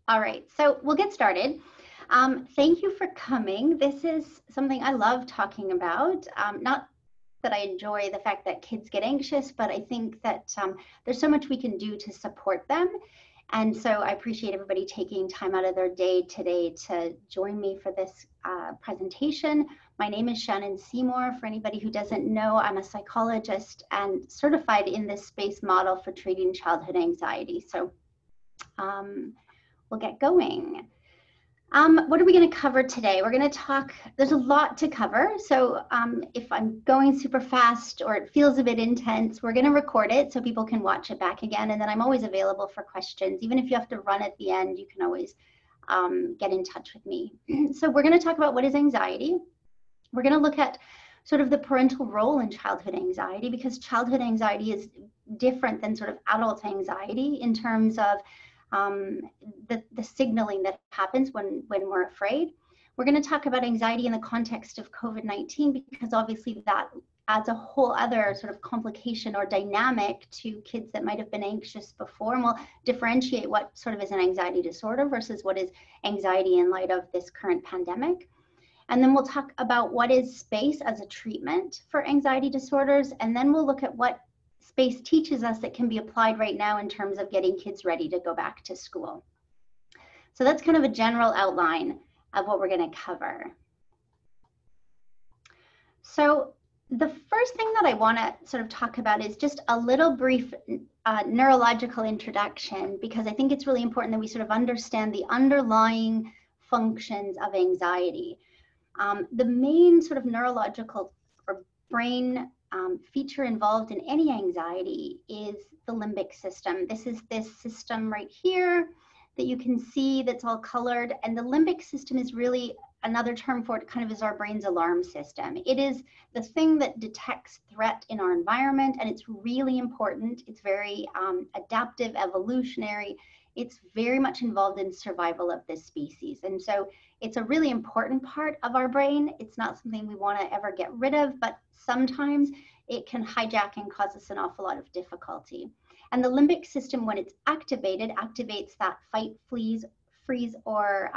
All right, so we'll get started. Thank you for coming. This is something I love talking about. Not that I enjoy the fact that kids get anxious, but I think that there's so much we can do to support them. And so I appreciate everybody taking time out of their day today to join me for this presentation. My name is Shannon Seymour. For anybody who doesn't know, I'm a psychologist and certified in this space model for treating childhood anxiety. So we'll get going. What are we going to cover today? We're going to talk, there's a lot to cover. So if I'm going super fast or it feels a bit intense, we're going to record it so people can watch it back again. And then I'm always available for questions. Even if you have to run at the end, you can always get in touch with me. So we're going to talk about what is anxiety. We're going to look at sort of the parental role in childhood anxiety, because childhood anxiety is different than sort of adult anxiety in terms of the signaling that happens when we're afraid. We're going to talk about anxiety in the context of COVID-19, because obviously that adds a whole other sort of complication or dynamic to kids that might have been anxious before, and we'll differentiate what sort of is an anxiety disorder versus what is anxiety in light of this current pandemic. And then we'll talk about what is space as a treatment for anxiety disorders, and then we'll look at what space teaches us that can be applied right now in terms of getting kids ready to go back to school. So that's kind of a general outline of what we're going to cover. So the first thing that I want to sort of talk about is just a little brief neurological introduction, because I think it's really important that we sort of understand the underlying functions of anxiety. The main sort of neurological or brain feature involved in any anxiety is the limbic system. This is this system right here that you can see that's all colored. And the limbic system is really another term for it, kind of is our brain's alarm system. It is the thing that detects threat in our environment, and it's really important. It's very adaptive, evolutionary. It's very much involved in survival of this species. And so it's a really important part of our brain. It's not something we want to ever get rid of, but sometimes it can hijack and cause us an awful lot of difficulty. And the limbic system, when it's activated, activates that fight, freeze, or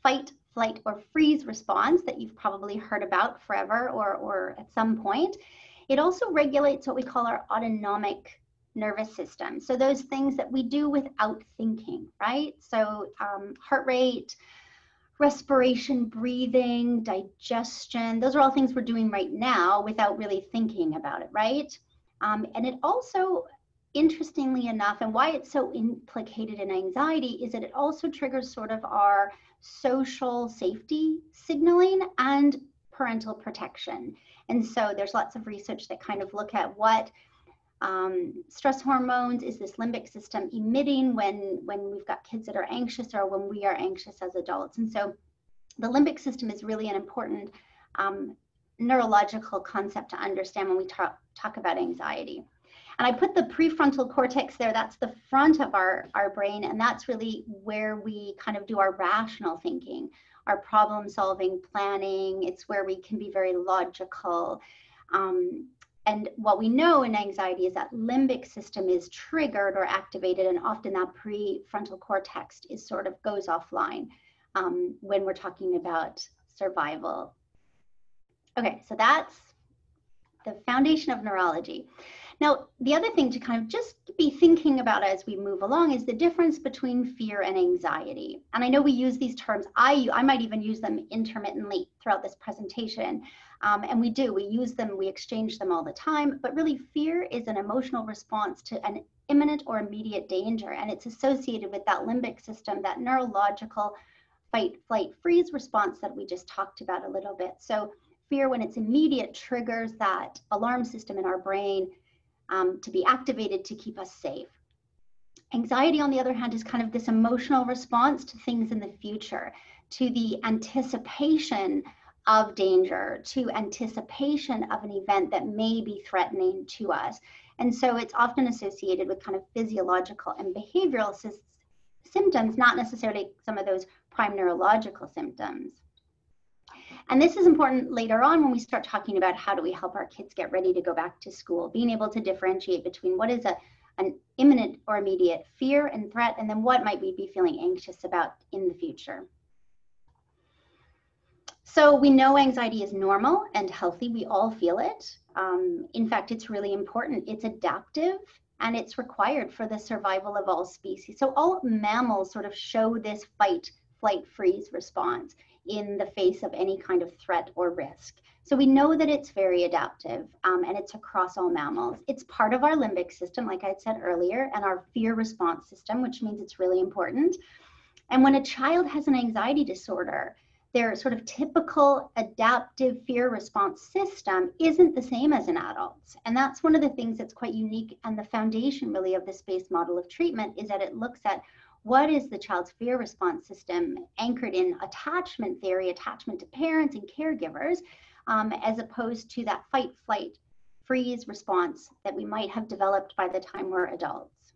fight, flight, or freeze response that you've probably heard about forever or at some point. It also regulates what we call our autonomic nervous system. So those things that we do without thinking, right? So heart rate, respiration, breathing, digestion, those are all things we're doing right now without really thinking about it, right? And it also, interestingly enough, and why it's so implicated in anxiety, is that it also triggers sort of our social safety signaling and parental protection. And so there's lots of research that kind of look at what stress hormones is this limbic system emitting when we've got kids that are anxious or when we are anxious as adults. And so the limbic system is really an important neurological concept to understand when we talk about anxiety. And I put the prefrontal cortex there. That's the front of our brain, and that's really where we kind of do our rational thinking, our problem solving, planning. It's where we can be very logical. And what we know in anxiety is that limbic system is triggered or activated, and often that prefrontal cortex is sort of goes offline when we're talking about survival. Okay, so that's the foundation of neurology. Now, the other thing to kind of just be thinking about as we move along is the difference between fear and anxiety. And I know we use these terms. I might even use them intermittently throughout this presentation. And we use them, we exchange them all the time. But really, fear is an emotional response to an imminent or immediate danger. And it's associated with that limbic system, that neurological fight, flight, freeze response that we just talked about a little bit. So fear, when it's immediate, triggers that alarm system in our brain to be activated to keep us safe. Anxiety, on the other hand, is kind of this emotional response to things in the future, to the anticipation of danger, to anticipation of an event that may be threatening to us. And so it's often associated with kind of physiological and behavioral symptoms, not necessarily some of those prime neurological symptoms. And this is important later on when we start talking about how do we help our kids get ready to go back to school, being able to differentiate between what is an imminent or immediate fear and threat, and then what might we be feeling anxious about in the future. So we know anxiety is normal and healthy. We all feel it. In fact, it's really important. It's adaptive and it's required for the survival of all species. So all mammals sort of show this fight, flight, freeze response in the face of any kind of threat or risk. So we know that it's very adaptive and it's across all mammals. It's part of our limbic system, like I had said earlier, and our fear response system, which means it's really important. And when a child has an anxiety disorder, their sort of typical adaptive fear response system isn't the same as an adult's. And that's one of the things that's quite unique, and the foundation really of the space model of treatment is that it looks at what is the child's fear response system anchored in attachment theory, attachment to parents and caregivers, as opposed to that fight, flight, freeze response that we might have developed by the time we're adults.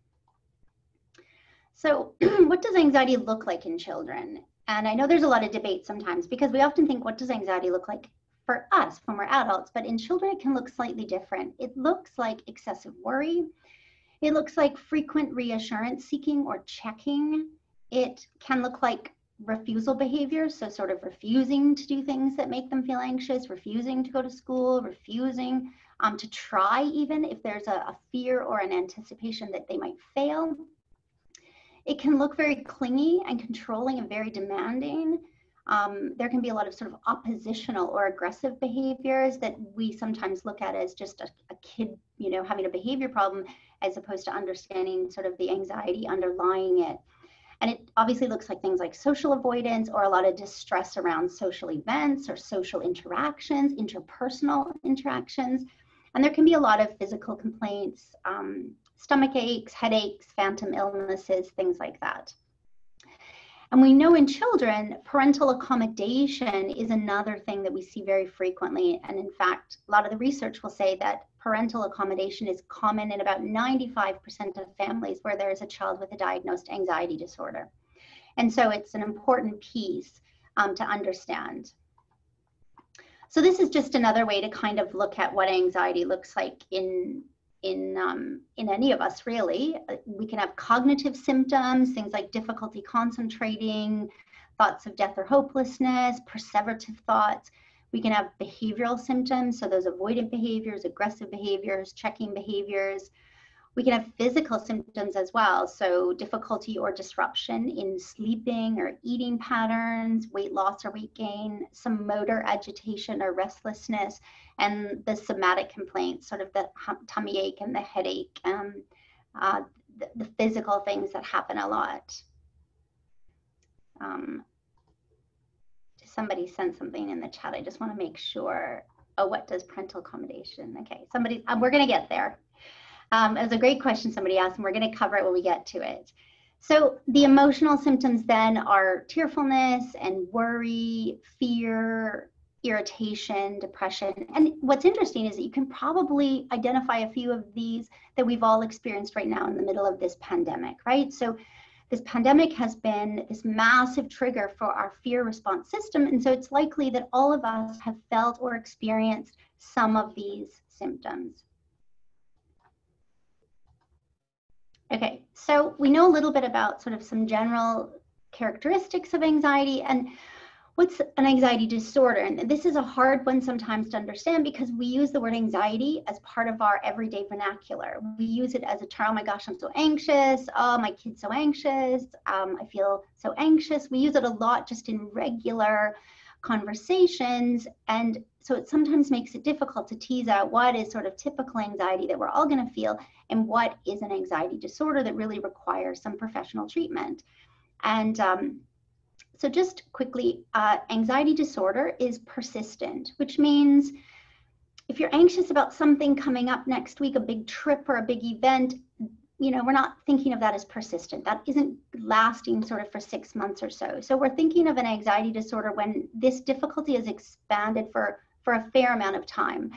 So what does anxiety look like in children? And I know there's a lot of debate sometimes because we often think, what does anxiety look like for us when we're adults? But in children, it can look slightly different. It looks like excessive worry. It looks like frequent reassurance seeking or checking. It can look like refusal behavior, so sort of refusing to do things that make them feel anxious, refusing to go to school, refusing to try even if there's a fear or an anticipation that they might fail. It can look very clingy and controlling and very demanding. There can be a lot of sort of oppositional or aggressive behaviors that we sometimes look at as just a kid, having a behavior problem, as opposed to understanding sort of the anxiety underlying it. And it obviously looks like things like social avoidance or a lot of distress around social events or social interactions, interpersonal interactions. And there can be a lot of physical complaints, stomach aches, headaches, phantom illnesses, things like that. And we know in children, parental accommodation is another thing that we see very frequently. And in fact, a lot of the research will say that parental accommodation is common in about 95% of families where there is a child with a diagnosed anxiety disorder. And so it's an important piece to understand. So this is just another way to kind of look at what anxiety looks like in any of us, really. We can have cognitive symptoms, things like difficulty concentrating, thoughts of death or hopelessness, perseverative thoughts. We can have behavioral symptoms, so those avoidant behaviors, aggressive behaviors, checking behaviors. We can have physical symptoms as well, so difficulty or disruption in sleeping or eating patterns, weight loss or weight gain, some motor agitation or restlessness, and the somatic complaints, sort of the tummy ache and the headache, the physical things that happen a lot. Somebody sent something in the chat. I just want to make sure. Oh, what does parental accommodation? Okay, somebody, we're going to get there. It was a great question somebody asked, and we're going to cover it when we get to it. So the emotional symptoms then are tearfulness and worry, fear, irritation, depression. And what's interesting is that you can probably identify a few of these that we've all experienced right now in the middle of this pandemic, right? So this pandemic has been this massive trigger for our fear response system. And so it's likely that all of us have felt or experienced some of these symptoms. Okay, so we know a little bit about sort of some general characteristics of anxiety and what's an anxiety disorder. And this is a hard one sometimes to understand because we use the word anxiety as part of our everyday vernacular. We use it as a term, oh my gosh, I'm so anxious. Oh, my kid's so anxious. I feel so anxious. We use it a lot just in regular conversations. And so it sometimes makes it difficult to tease out what is sort of typical anxiety that we're all going to feel and what is an anxiety disorder that really requires some professional treatment. And so just quickly, anxiety disorder is persistent, which means if you're anxious about something coming up next week, a big trip or a big event, we're not thinking of that as persistent. That isn't lasting sort of for 6 months or so. So we're thinking of an anxiety disorder when this difficulty is expanded for a fair amount of time.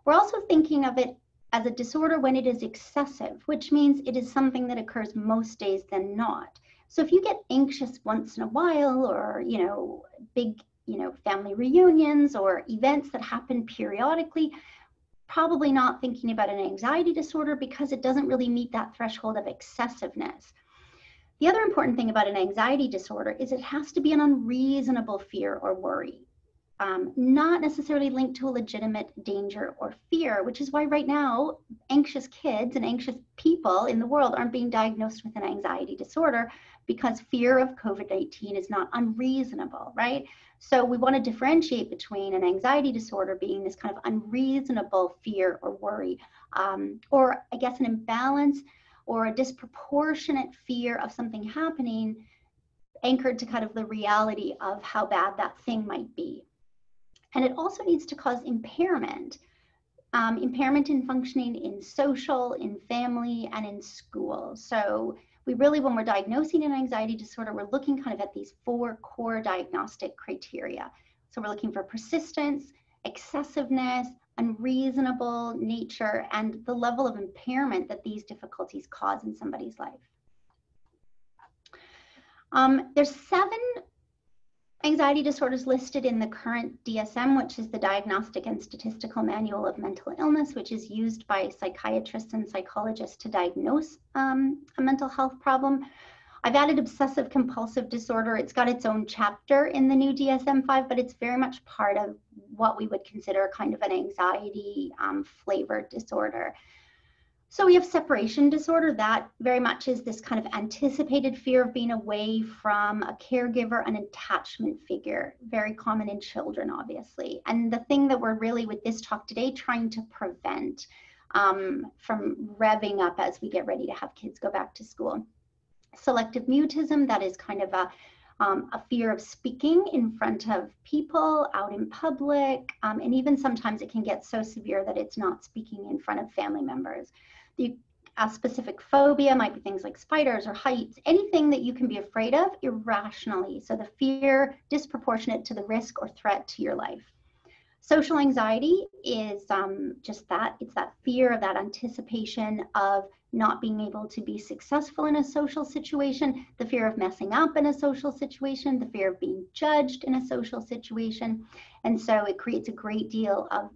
We're also thinking of it as a disorder when it is excessive, which means it is something that occurs most days than not. So if you get anxious once in a while or, big, family reunions or events that happen periodically, probably not thinking about an anxiety disorder because it doesn't really meet that threshold of excessiveness. The other important thing about an anxiety disorder is it has to be an unreasonable fear or worry, not necessarily linked to a legitimate danger or fear, which is why right now anxious kids and anxious people in the world aren't being diagnosed with an anxiety disorder, because fear of COVID-19 is not unreasonable, right? So we want to differentiate between an anxiety disorder being this kind of unreasonable fear or worry, or I guess an imbalance or a disproportionate fear of something happening anchored to kind of the reality of how bad that thing might be. And it also needs to cause impairment, impairment in functioning in social, in family, and in school. So we really, when we're diagnosing an anxiety disorder, we're looking kind of at these 4 core diagnostic criteria. So we're looking for persistence, excessiveness, unreasonable nature, and the level of impairment that these difficulties cause in somebody's life. There's 7 anxiety disorders listed in the current DSM, which is the Diagnostic and Statistical Manual of Mental Illness, which is used by psychiatrists and psychologists to diagnose a mental health problem. I've added obsessive compulsive disorder. It's got its own chapter in the new DSM-5, but it's very much part of what we would consider kind of an anxiety flavored disorder. So we have separation disorder. That very much is this kind of anticipated fear of being away from a caregiver, an attachment figure, very common in children, obviously. And the thing that we're really, with this talk today, trying to prevent from revving up as we get ready to have kids go back to school. Selective mutism, that is kind of a fear of speaking in front of people, out in public, and even sometimes it can get so severe that it's not speaking in front of family members. The specific phobia might be things like spiders or heights, anything that you can be afraid of irrationally. So the fear disproportionate to the risk or threat to your life. Social anxiety is just that. It's that fear of that anticipation of not being able to be successful in a social situation, the fear of messing up in a social situation, the fear of being judged in a social situation. And so it creates a great deal of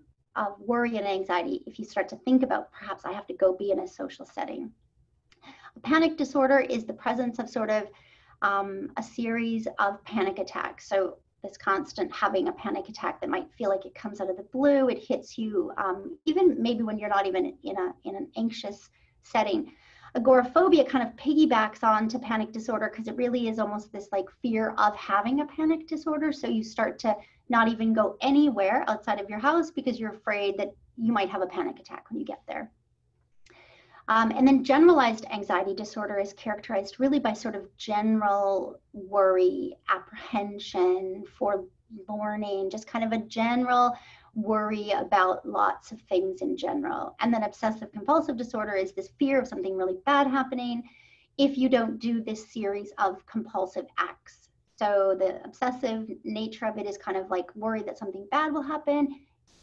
worry and anxiety if you start to think about, perhaps I have to go be in a social setting. A panic disorder is the presence of sort of a series of panic attacks. So this constant having a panic attack that might feel like it comes out of the blue, it hits you even maybe when you're not even in an anxious setting. Agoraphobia kind of piggybacks on to panic disorder because it really is almost this like fear of having a panic disorder. So you start to not even go anywhere outside of your house because you're afraid that you might have a panic attack when you get there. And then generalized anxiety disorder is characterized really by sort of general worry, apprehension, forlorning, just kind of a general worry about lots of things in general. And then obsessive compulsive disorder is this fear of something really bad happening if you don't do this series of compulsive acts. So the obsessive nature of it is kind of like worry that something bad will happen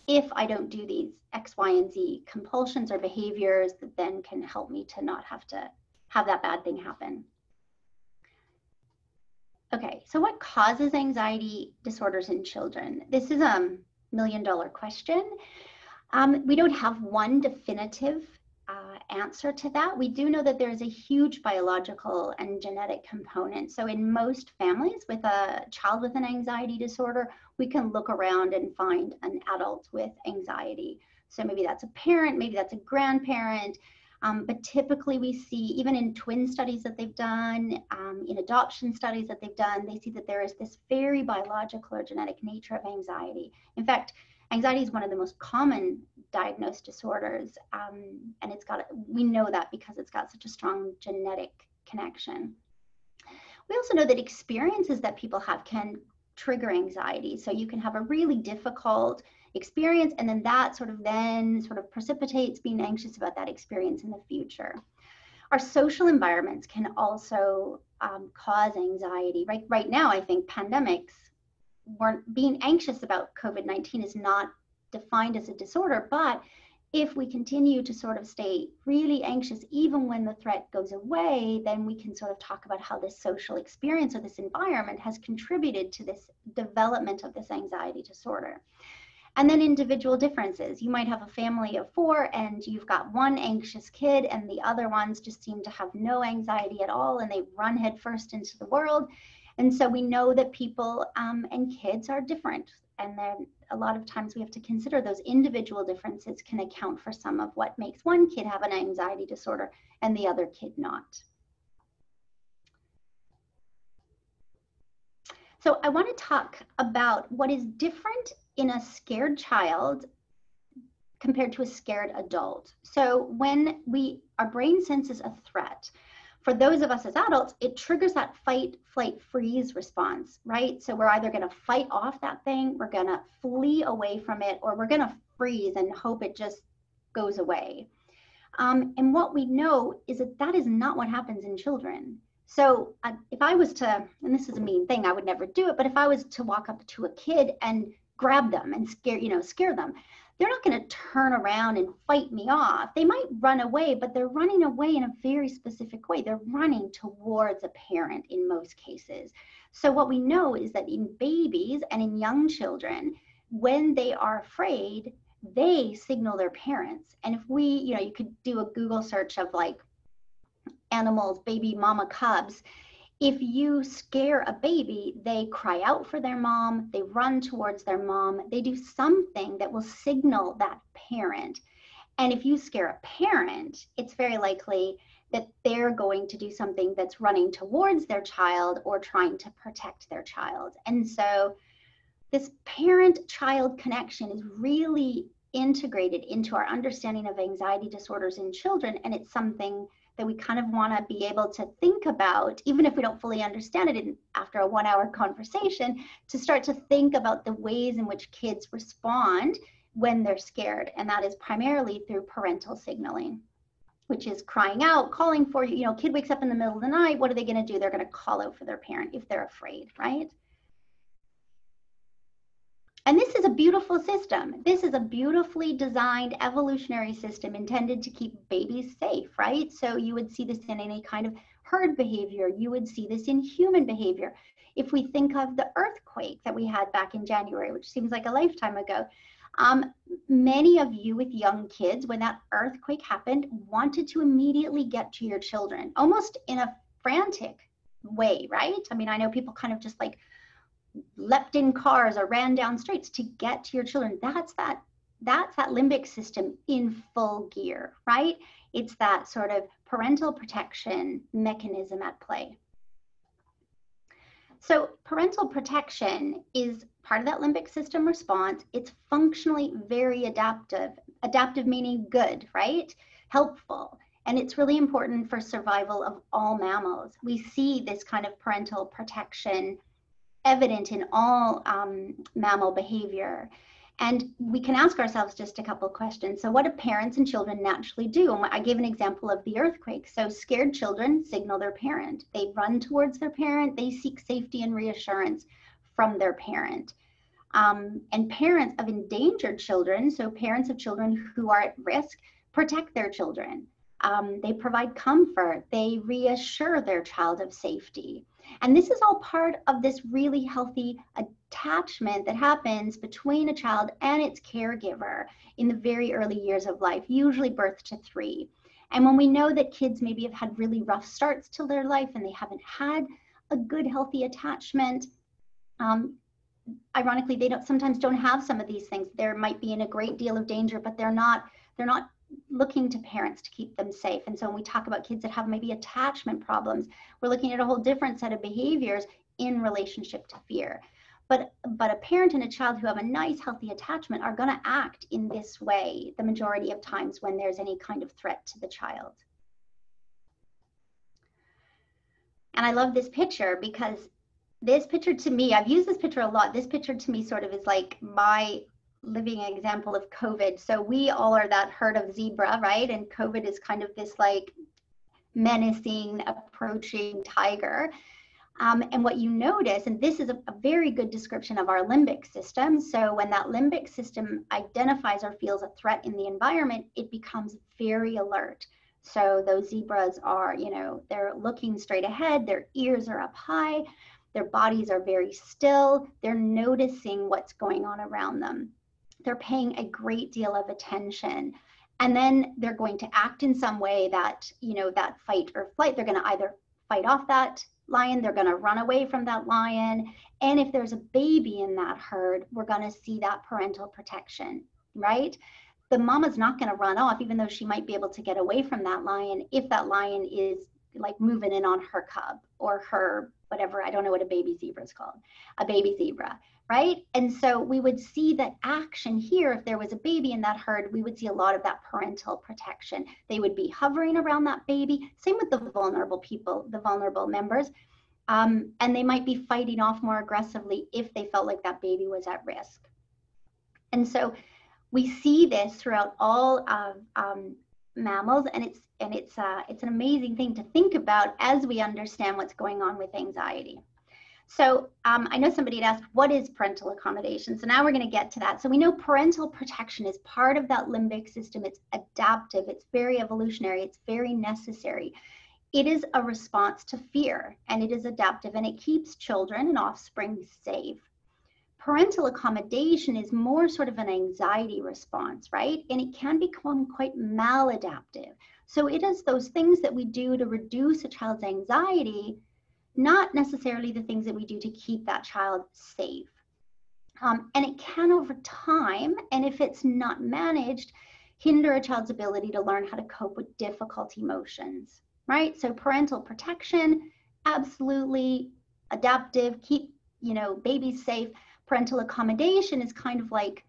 if I don't do these X, Y, and Z compulsions or behaviors that then can help me to not have to have that bad thing happen. Okay, so what causes anxiety disorders in children? This is a million-dollar question. We don't have one definitive answer to that. We do know that there is a huge biological and genetic component. So in most families with a child with an anxiety disorder, we can look around and find an adult with anxiety. So maybe that's a parent, maybe that's a grandparent, but typically we see, even in twin studies that they've done, in adoption studies that they've done, they see that there is this very biological or genetic nature of anxiety. In fact, anxiety is one of the most common diagnosed disorders, and we know that because it's got such a strong genetic connection. We also know that experiences that people have can trigger anxiety. So you can have a really difficult experience, and then that sort of precipitates being anxious about that experience in the future. Our social environments can also cause anxiety. Right now, I think pandemics, being anxious about COVID-19 is not defined as a disorder, but if we continue to sort of stay really anxious, even when the threat goes away, then we can sort of talk about how this social experience or this environment has contributed to this development of this anxiety disorder. And then individual differences. You might have a family of 4 and you've got one anxious kid and the other ones just seem to have no anxiety at all and they run headfirst into the world. And so we know that people and kids are different. And then a lot of times we have to consider those individual differences can account for some of what makes one kid have an anxiety disorder and the other kid not. So I want to talk about what is different in a scared child compared to a scared adult. So when our brain senses a threat, for those of us as adults, it triggers that fight, flight, freeze response, right? So we're either going to fight off that thing, we're going to flee away from it, or we're going to freeze and hope it just goes away. And what we know is that that is not what happens in children. So if I was to, and this is a mean thing, I would never do it, but if I was to walk up to a kid and grab them and scare them, they're not going to turn around and fight me off. They might run away, but they're running away in a very specific way. They're running towards a parent in most cases. So what we know is that in babies and in young children, when they are afraid, they signal their parents. And if we, you could do a Google search of like animals, baby mama cubs. If you scare a baby, they cry out for their mom, they run towards their mom, they do something that will signal that parent. And if you scare a parent, it's very likely that they're going to do something that's running towards their child or trying to protect their child. And so this parent-child connection is really integrated into our understanding of anxiety disorders in children, and it's something that we kind of want to be able to think about, even if we don't fully understand it after a 1-hour conversation, to start to think about the ways in which kids respond when they're scared. And that is primarily through parental signaling, which is crying out, calling for you. Kid wakes up in the middle of the night, what are they going to do? They're going to call out for their parent if they're afraid, right? And this is a beautiful system. This is a beautifully designed evolutionary system intended to keep babies safe, right? So you would see this in any kind of herd behavior. You would see this in human behavior. If we think of the earthquake that we had back in January, which seems like a lifetime ago, many of you with young kids, when that earthquake happened, wanted to immediately get to your children, almost in a frantic way, right? I mean, I know people kind of just like leapt in cars or ran down streets to get to your children. That's that limbic system in full gear, right? It's that sort of parental protection mechanism at play. So parental protection is part of that limbic system response. It's functionally very adaptive meaning good, right? Helpful. And it's really important for survival of all mammals. We see this kind of parental protection evident in all mammal behavior. And we can ask ourselves just a couple of questions. So what do parents and children naturally do? And I gave an example of the earthquake. So scared children signal their parent. They run towards their parent. They seek safety and reassurance from their parent. And parents of endangered children, so parents of children who are at risk, protect their children. They provide comfort. They reassure their child of safety. And this is all part of this really healthy attachment that happens between a child and its caregiver in the very early years of life, usually birth to 3. And when we know that kids maybe have had really rough starts to their life and they haven't had a good, healthy attachment, ironically, they sometimes don't have some of these things. They might be in a great deal of danger, but they're not looking to parents to keep them safe. And so when we talk about kids that have maybe attachment problems, we're looking at a whole different set of behaviors in relationship to fear. But a parent and a child who have a nice, healthy attachment are going to act in this way the majority of times when there's any kind of threat to the child. And I love this picture because this picture to me, I've used this picture a lot. This picture to me sort of is like my living example of COVID. So we all are that herd of zebra, right? And COVID is kind of this like menacing, approaching tiger. And what you notice, and this is a very good description of our limbic system. So when that limbic system identifies or feels a threat in the environment, it becomes very alert. So those zebras are, they're looking straight ahead, their ears are up high, their bodies are very still, they're noticing what's going on around them. they're paying a great deal of attention. And then they're going to act in some way that, that fight or flight, they're going to either fight off that lion, they're going to run away from that lion. And if there's a baby in that herd, we're going to see that parental protection, right? The mama's not going to run off, even though she might be able to get away from that lion, if that lion is like moving in on her cub or her, whatever, I don't know what a baby zebra is called, a baby zebra, right? And so we would see that action here. If there was a baby in that herd, we would see a lot of that parental protection. They would be hovering around that baby. Same with the vulnerable people, the vulnerable members. And they might be fighting off more aggressively if they felt like that baby was at risk. And so we see this throughout all of mammals, and it's an amazing thing to think about as we understand what's going on with anxiety. So I know somebody had asked, what is parental accommodation? So now we're going to get to that. So we know parental protection is part of that limbic system. It's adaptive. It's very evolutionary. It's very necessary. It is a response to fear, and it is adaptive, and it keeps children and offspring safe. Parental accommodation is more sort of an anxiety response, right? And it can become quite maladaptive. So it is those things that we do to reduce a child's anxiety, not necessarily the things that we do to keep that child safe. And it can over time, and if it's not managed, hinder a child's ability to learn how to cope with difficult emotions, right? So parental protection, absolutely adaptive, keep, babies safe. Parental accommodation is kind of like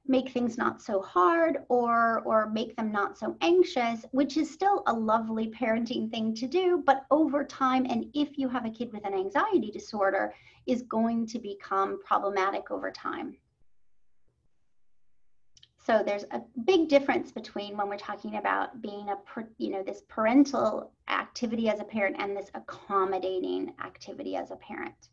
make things not so hard or make them not so anxious, which is still a lovely parenting thing to do, but over time, and if you have a kid with an anxiety disorder, is going to become problematic over time. So there's a big difference between when we're talking about being this parental activity as a parent and this accommodating activity as a parent.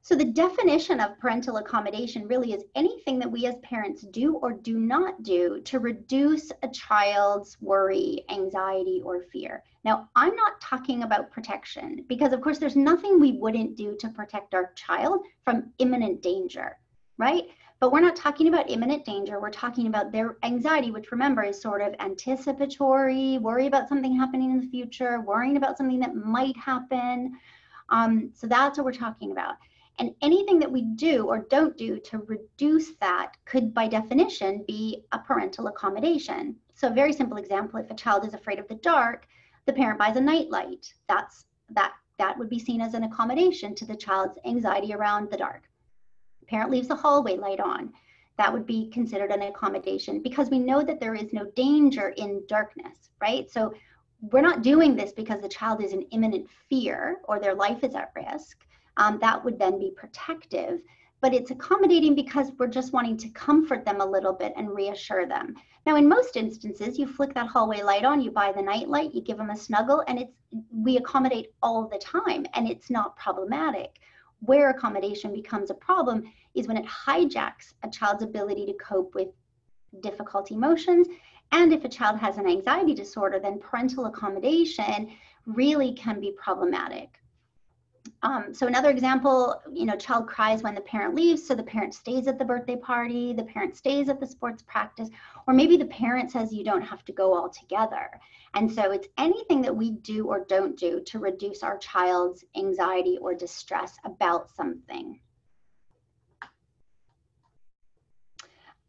So the definition of parental accommodation really is anything that we as parents do or do not do to reduce a child's worry, anxiety, or fear. Now, I'm not talking about protection because, of course, there's nothing we wouldn't do to protect our child from imminent danger, right? But we're not talking about imminent danger. We're talking about their anxiety, which, remember, is sort of anticipatory, worry about something happening in the future, worrying about something that might happen. So that's what we're talking about. And anything that we do or don't do to reduce that could, by definition, be a parental accommodation. So a very simple example, if a child is afraid of the dark, the parent buys a nightlight. That would be seen as an accommodation to the child's anxiety around the dark. The parent leaves the hallway light on. That would be considered an accommodation because we know that there is no danger in darkness, right? So we're not doing this because the child is in imminent fear or their life is at risk. That would then be protective, but it's accommodating because we're just wanting to comfort them a little bit and reassure them. Now, in most instances, you flick that hallway light on, you buy the night light, you give them a snuggle, and we accommodate all the time, and it's not problematic. Where accommodation becomes a problem is when it hijacks a child's ability to cope with difficult emotions. And if a child has an anxiety disorder, then parental accommodation really can be problematic. So another example, child cries when the parent leaves, so the parent stays at the birthday party, the parent stays at the sports practice, or maybe the parent says you don't have to go all together. And so it's anything that we do or don't do to reduce our child's anxiety or distress about something.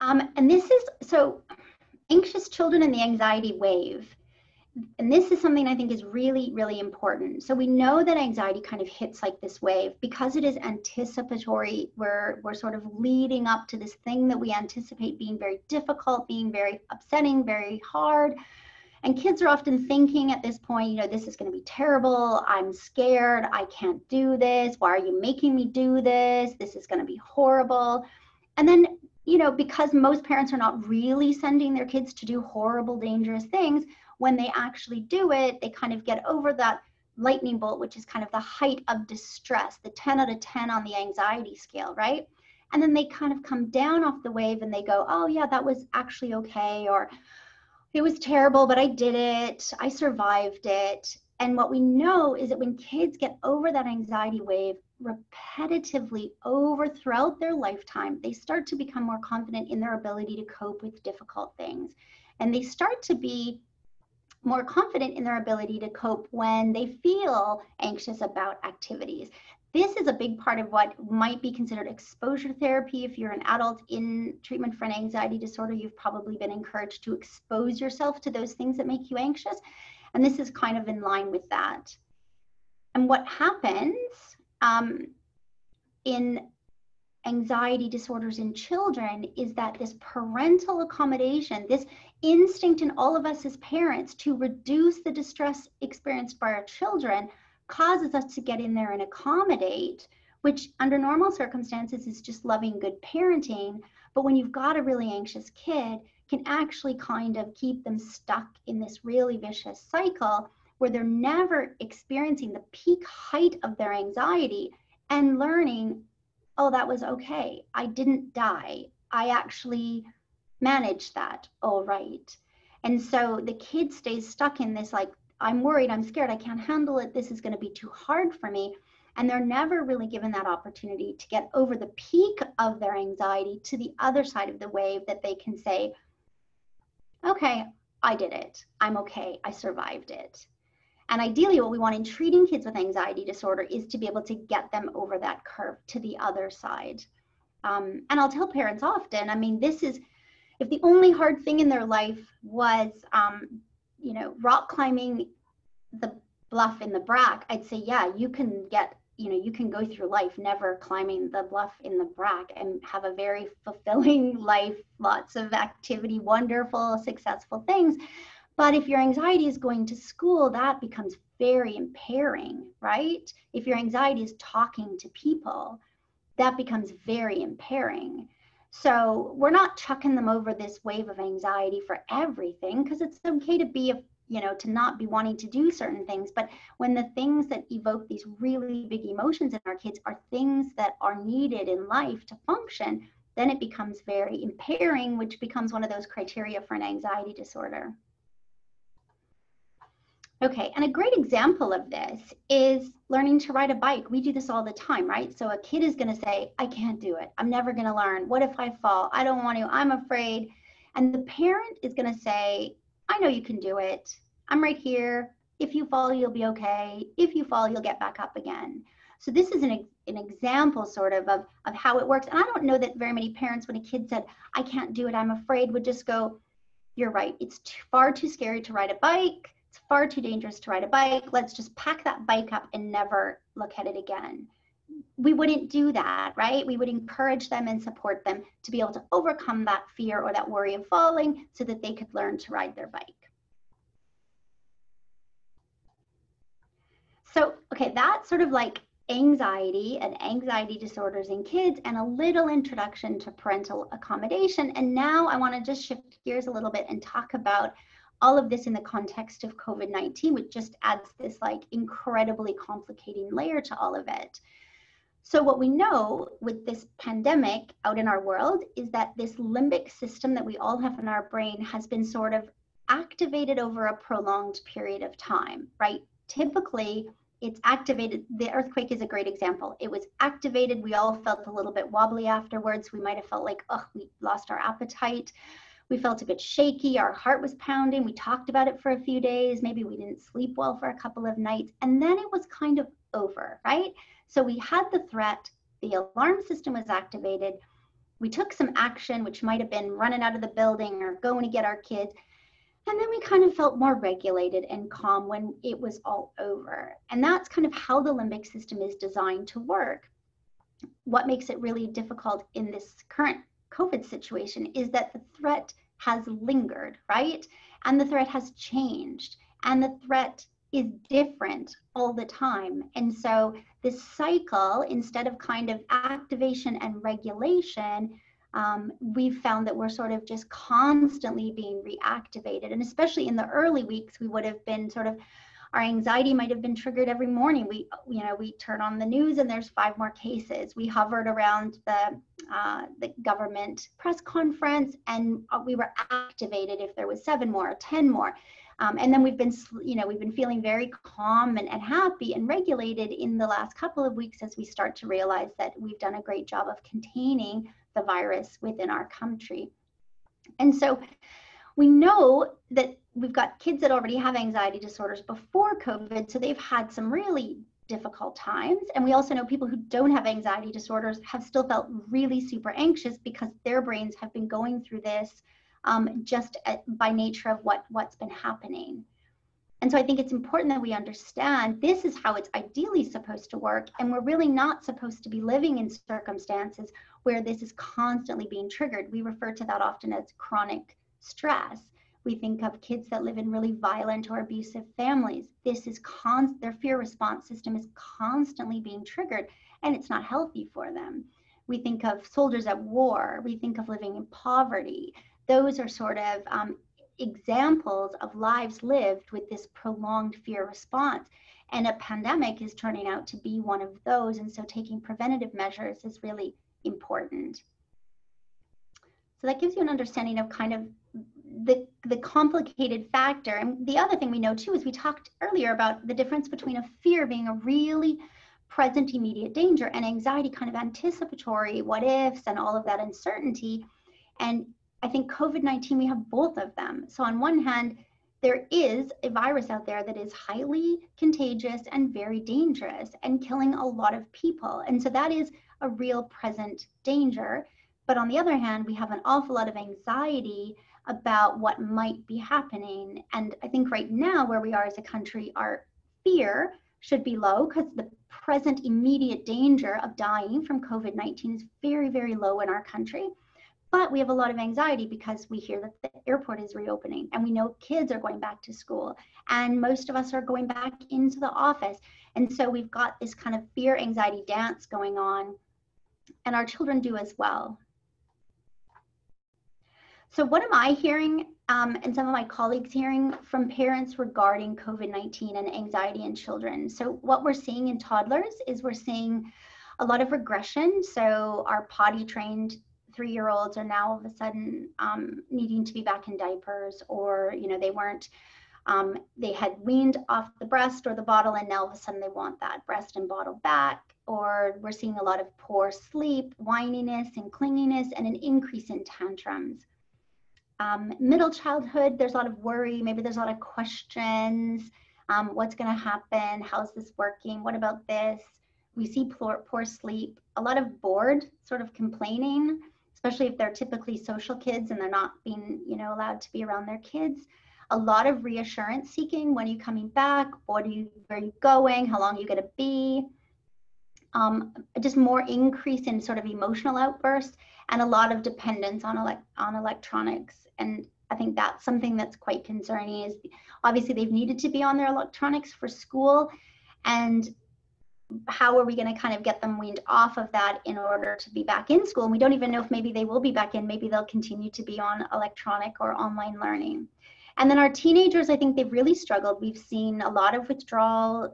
And this is, so anxious children and the anxiety wave. And this is something I think is really, really important. So we know that anxiety kind of hits like this wave because it is anticipatory. We're sort of leading up to this thing that we anticipate being very difficult, being very upsetting, very hard. And kids are often thinking at this point, this is going to be terrible. I'm scared. I can't do this. Why are you making me do this? This is going to be horrible. And then, because most parents are not really sending their kids to do horrible, dangerous things, when they actually do it, they kind of get over that lightning bolt, which is kind of the height of distress, the 10 out of 10 on the anxiety scale, right? And then they kind of come down off the wave and they go, oh yeah, that was actually okay, or it was terrible, but I did it, I survived it. And what we know is that when kids get over that anxiety wave repetitively over throughout their lifetime, they start to become more confident in their ability to cope with difficult things. And they start to be more confident in their ability to cope when they feel anxious about activities. This is a big part of what might be considered exposure therapy. If you're an adult in treatment for an anxiety disorder, you've probably been encouraged to expose yourself to those things that make you anxious. And this is kind of in line with that. And what happens in anxiety disorders in children is that this parental accommodation, this instinct in all of us as parents to reduce the distress experienced by our children, causes us to get in there and accommodate, which under normal circumstances is just loving, good parenting. But when you've got a really anxious kid, can actually kind of keep them stuck in this really vicious cycle where they're never experiencing the peak height of their anxiety and learning, oh, that was okay. I didn't die. I actually managed that all right. And so the kid stays stuck in this, like, I'm worried, I'm scared, I can't handle it, this is going to be too hard for me. And they're never really given that opportunity to get over the peak of their anxiety to the other side of the wave that they can say, okay, I did it. I'm okay. I survived it. And ideally, what we want in treating kids with anxiety disorder is to be able to get them over that curve to the other side. And I'll tell parents often, I mean, this is, if the only hard thing in their life was, rock climbing the bluff in the Brack, I'd say, yeah, you can get, you can go through life never climbing the bluff in the Brack and have a very fulfilling life, lots of activity, wonderful, successful things. But if your anxiety is going to school, that becomes very impairing, right? If your anxiety is talking to people, that becomes very impairing. So we're not chucking them over this wave of anxiety for everything, because it's okay to be, to not be wanting to do certain things. But when the things that evoke these really big emotions in our kids are things that are needed in life to function, then it becomes very impairing, which becomes one of those criteria for an anxiety disorder. Okay, and a great example of this is learning to ride a bike. We do this all the time, right? So a kid is going to say, I can't do it. I'm never going to learn. What if I fall? I don't want to. I'm afraid. And the parent is going to say, I know you can do it. I'm right here. If you fall, you'll be okay. If you fall, you'll get back up again. So this is an example sort of how it works. And I don't know that very many parents, when a kid said, I can't do it, I'm afraid, would just go, you're right. It's far too scary to ride a bike. It's far too dangerous to ride a bike. Let's just pack that bike up and never look at it again. We wouldn't do that, right? We would encourage them and support them to be able to overcome that fear or that worry of falling so that they could learn to ride their bike. So, okay, that's sort of like anxiety and anxiety disorders in kids and a little introduction to parental accommodation. And now I want to just shift gears a little bit and talk about all of this in the context of COVID-19, which just adds this like incredibly complicating layer to all of it. So what we know with this pandemic out in our world is that this limbic system that we all have in our brain has been sort of activated over a prolonged period of time, right? Typically, it's activated. The earthquake is a great example. It was activated. We all felt a little bit wobbly afterwards. We might have felt like, oh, we lost our appetite. We felt a bit shaky. Our heart was pounding. We talked about it for a few days. Maybe we didn't sleep well for a couple of nights. And then it was kind of over, right? So we had the threat. The alarm system was activated. We took some action, which might have been running out of the building or going to get our kids. And then we kind of felt more regulated and calm when it was all over. And that's kind of how the limbic system is designed to work. What makes it really difficult in this current COVID situation is that the threat has lingered, right? And the threat has changed. And the threat is different all the time. And so this cycle, instead of kind of activation and regulation, we've found that we're sort of just constantly being reactivated. And especially in the early weeks, we would have been sort of, our anxiety might have been triggered every morning. We turn on the news and there's 5 more cases. We hovered around the government press conference and we were activated if there was 7 more or 10 more. And then we've been feeling very calm and happy and regulated in the last couple of weeks as we start to realize that we've done a great job of containing the virus within our country. And so we know that we've got kids that already have anxiety disorders before COVID, so they've had some really difficult times. And we also know people who don't have anxiety disorders have still felt really super anxious because their brains have been going through this by nature of what's been happening. And so I think it's important that we understand this is how it's ideally supposed to work. And we're really not supposed to be living in circumstances where this is constantly being triggered. We refer to that often as chronic stress. We think of kids that live in really violent or abusive families. This is their fear response system is constantly being triggered, and it's not healthy for them. We think of soldiers at war. We think of living in poverty. Those are sort of examples of lives lived with this prolonged fear response. And a pandemic is turning out to be one of those. And so taking preventative measures is really important. So that gives you an understanding of kind of the complicated factor. And the other thing we know too is we talked earlier about the difference between a fear being a really present immediate danger and anxiety kind of anticipatory what ifs and all of that uncertainty. And I think COVID-19, we have both of them. So on one hand, there is a virus out there that is highly contagious and very dangerous and killing a lot of people. And so that is a real present danger. But on the other hand, we have an awful lot of anxiety about what might be happening. And I think right now where we are as a country, our fear should be low because the present immediate danger of dying from COVID-19 is very, very low in our country. But we have a lot of anxiety because we hear that the airport is reopening and we know kids are going back to school and most of us are going back into the office. And so we've got this kind of fear anxiety dance going on, and our children do as well. So what am I hearing and some of my colleagues hearing from parents regarding COVID-19 and anxiety in children? So what we're seeing in toddlers is we're seeing a lot of regression. So our potty trained 3-year-olds are now all of a sudden needing to be back in diapers, or they weren't, they had weaned off the breast or the bottle and now all of a sudden they want that breast and bottle back. Or we're seeing a lot of poor sleep, whininess and clinginess, and an increase in tantrums. Middle childhood, there's a lot of worry, maybe there's a lot of questions. What's going to happen? How's this working? What about this? We see poor sleep, a lot of bored, sort of complaining, especially if they're typically social kids and they're not being, allowed to be around their kids. A lot of reassurance seeking. When are you coming back? Where are you going? How long are you going to be? Just more increase in sort of emotional outbursts and a lot of dependence on electronics. And I think that's something that's quite concerning. Is obviously they've needed to be on their electronics for school, and how are we going to kind of get them weaned off of that in order to be back in school? And we don't even know if maybe they will be back in. Maybe they'll continue to be on electronic or online learning. And then our teenagers, I think they've really struggled. We've seen a lot of withdrawal.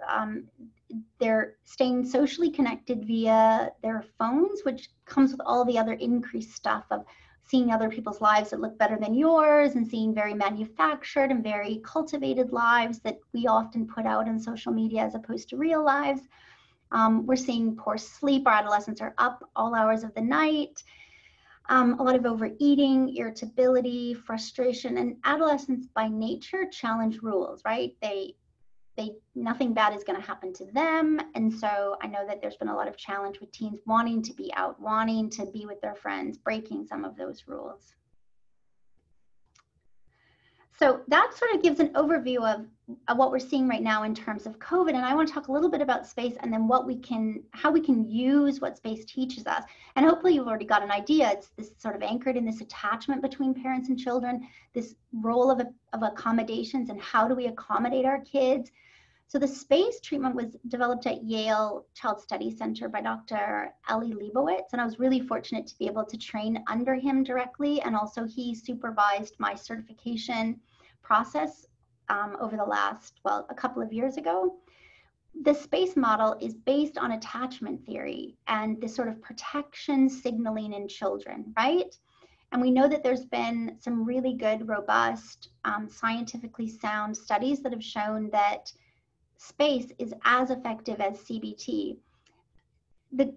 They're staying socially connected via their phones, which comes with all the other increased stuff of seeing other people's lives that look better than yours and seeing very manufactured and very cultivated lives that we often put out in social media as opposed to real lives. We're seeing poor sleep. Our adolescents are up all hours of the night. A lot of overeating, irritability, frustration, and adolescents by nature challenge rules, right? Nothing bad is going to happen to them. And so I know that there's been a lot of challenge with teens wanting to be out, wanting to be with their friends, breaking some of those rules. So that sort of gives an overview of what we're seeing right now in terms of COVID. And I want to talk a little bit about space and then how we can use what space teaches us. And hopefully you've already got an idea. It's this sort of anchored in this attachment between parents and children, this role of accommodations and how do we accommodate our kids. So the space treatment was developed at Yale Child Study Center by Dr. Elie Leibowitz, and I was really fortunate to be able to train under him directly, and also he supervised my certification process over the last, a couple of years ago. The space model is based on attachment theory and this sort of protection signaling in children, right? And we know that there's been some really good, robust, scientifically sound studies that have shown that space is as effective as CBT.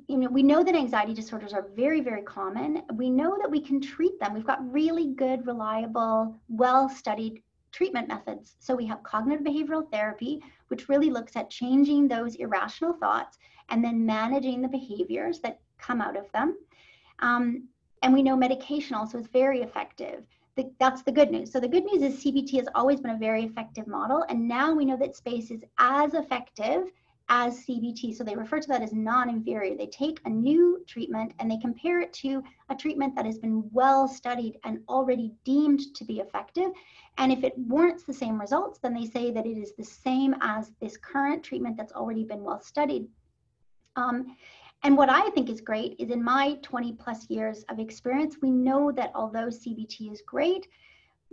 We know that anxiety disorders are very, very common. We know that we can treat them. We've got really good, reliable, well-studied treatment methods. So we have cognitive behavioral therapy, which really looks at changing those irrational thoughts and then managing the behaviors that come out of them. And we know medication also is very effective. That's the good news. So the good news is CBT has always been a very effective model. And now we know that space is as effective as CBT. So they refer to that as non-inferior. They take a new treatment and they compare it to a treatment that has been well studied and already deemed to be effective. And if it warrants the same results, then they say that it is the same as this current treatment that's already been well studied. And what I think is great is in my 20 plus years of experience, we know that although CBT is great,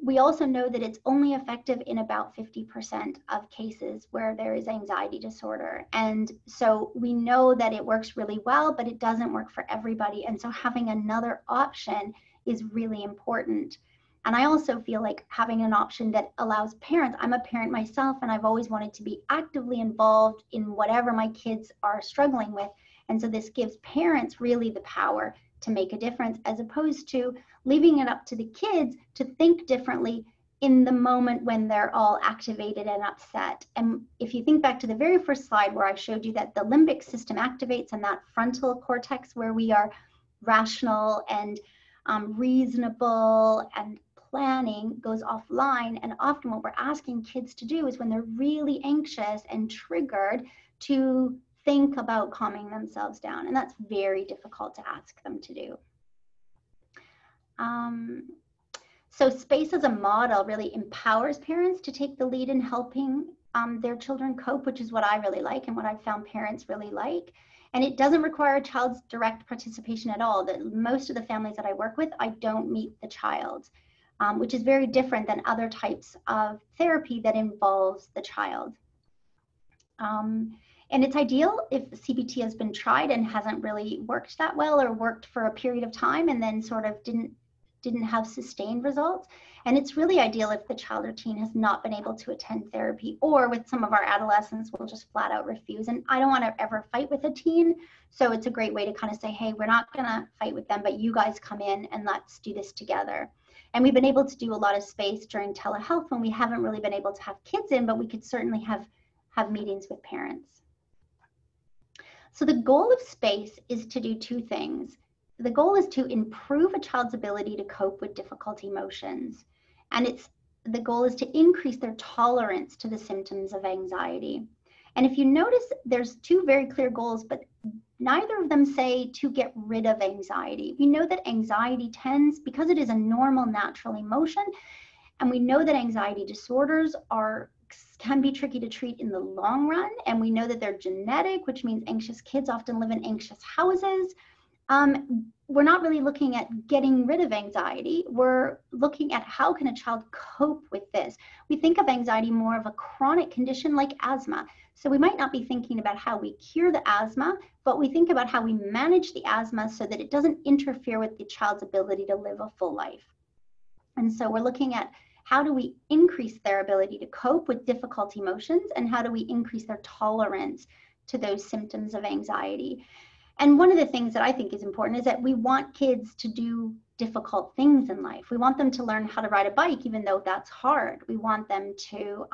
we also know that it's only effective in about 50% of cases where there is anxiety disorder. And so we know that it works really well, but it doesn't work for everybody. And so having another option is really important. And I also feel like having an option that allows parents, I'm a parent myself, and I've always wanted to be actively involved in whatever my kids are struggling with. And so this gives parents really the power to make a difference, as opposed to leaving it up to the kids to think differently in the moment when they're all activated and upset. And if you think back to the very first slide where I showed you that the limbic system activates and that frontal cortex where we are rational and reasonable and planning goes offline. And often what we're asking kids to do is when they're really anxious and triggered to think about calming themselves down. And that's very difficult to ask them to do. So space as a model really empowers parents to take the lead in helping their children cope, which is what I really like and what I've found parents really like. And it doesn't require a child's direct participation at all. Most of the families that I work with, I don't meet the child, which is very different than other types of therapy that involves the child. And it's ideal if CBT has been tried and hasn't really worked that well, or worked for a period of time and then sort of didn't have sustained results. And it's really ideal if the child or teen has not been able to attend therapy, or with some of our adolescents will just flat out refuse. And I don't want to ever fight with a teen. So it's a great way to kind of say, hey, we're not going to fight with them, but you guys come in and let's do this together. And we've been able to do a lot of space during telehealth when we haven't really been able to have kids in, but we could certainly have meetings with parents. So the goal of space is to do two things. The goal is to improve a child's ability to cope with difficult emotions. And the goal is to increase their tolerance to the symptoms of anxiety. And if you notice, there's two very clear goals, but neither of them say to get rid of anxiety. We know that anxiety tends, because it is a normal, natural emotion, and we know that anxiety disorders can be tricky to treat in the long run. And we know that they're genetic, which means anxious kids often live in anxious houses. We're not really looking at getting rid of anxiety. We're looking at how can a child cope with this. We think of anxiety more of a chronic condition like asthma. So we might not be thinking about how we cure the asthma, but we think about how we manage the asthma so that it doesn't interfere with the child's ability to live a full life. And so we're looking at how do we increase their ability to cope with difficult emotions, and how do we increase their tolerance to those symptoms of anxiety. And one of the things that I think is important is that we want kids to do difficult things in life. We want them to learn how to ride a bike, even though that's hard. We want them to,